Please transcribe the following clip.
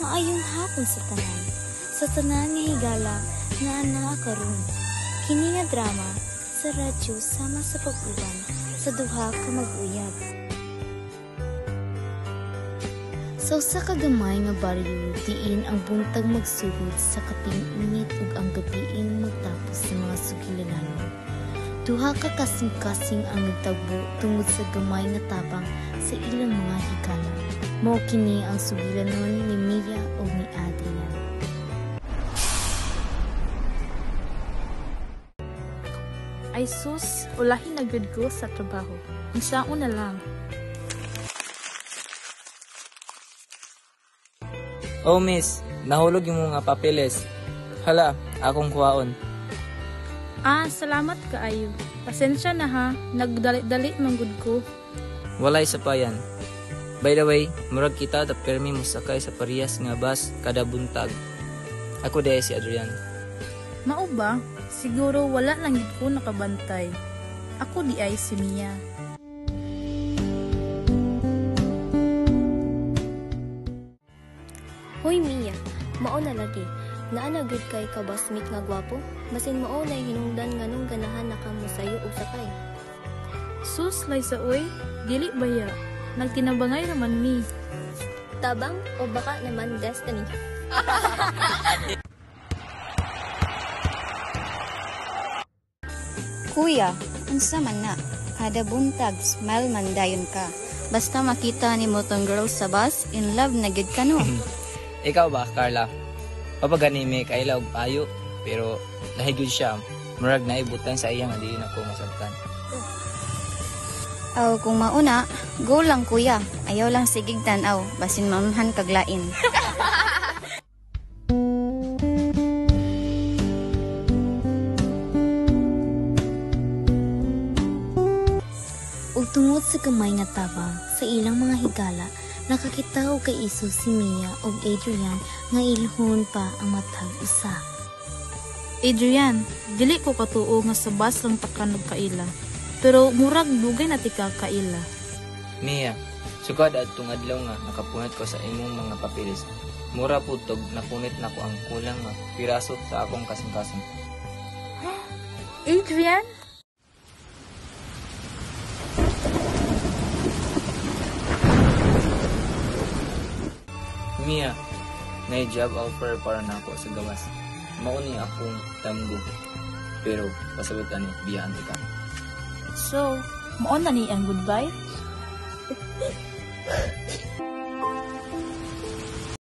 Maayong hapon sa tanan. Sa tanan nga higala nga anaa karon. Kini nga drama sa radyo sama sa pag-uban sa duha ka mag-uyab. Sa usa ka gamay nga baryo diin ang buntag magsugod sa kaping init ug ang gabiin magtapos sa mga sugilanon. Duha ka kasing-kasing ang nagtagbo tungod sa gamay nga tabang sa ilang mga higala. Mao kini ang sugilanon ni Mia ug ni Adrian. Ay sus, ulahin na gud ko sa trabaho. Unsaon na lang. Oh miss, nahulog yung mga papeles. Hala, akong kuhaon. Salamat kaayo. Pasensya na ha, nagdali-dali manggod ko. Walay sa payan. By the way, murag kita da permi mo sakay sa parehas nga bus kada buntag. Ako dahi si Adrian. Mao ba? Siguro wala lang gid ko nakabantay. Ako di ay si Mia. Hoy Mia, mao na lagi. Naa gud kay ka basmate nga gwapo. Basin mao nay hinungdan nganong ganahan na kamo sayo og sakay. Sus lay sa oy, dili baya. Nagtinabangay raman mi. Tabang o baka naman destiny. Kuya, unsa man na? Kada buntag smile man dayon ka. Basta makita ni mo tong girl sa bus, in love na gid ka no. Ikaw ba, Carla? Papagani may kailaw og payo, pero nahigod siya. Murag naibutan sa iya nga dili na ko masabtan. Aw, kung mauna, go lang kuya. Ayaw lang sigig tanaw, basin mamhan kaglain. Ug tungod sa gamay nga tabang sa ilang mga higala, nakakita og kay iso si Mia ug Adrian nga ilhon pa ang matag usa. Adrian, dili ko katuo nga sa bus lang takan og kaila. Pero murag dugay na tika kaila. Mia, sukad adtong adlaw nga nakapunit ko sa imong mga papeles. Mura putog napunit na ko ang kulang nga piraso sa akong kasing-kasing. Adrian? Mia, may job offer para na ako sa gawas. Mauni akong tamgo. Pero pasabot ani biyan ka. So, mao na ni ang goodbye?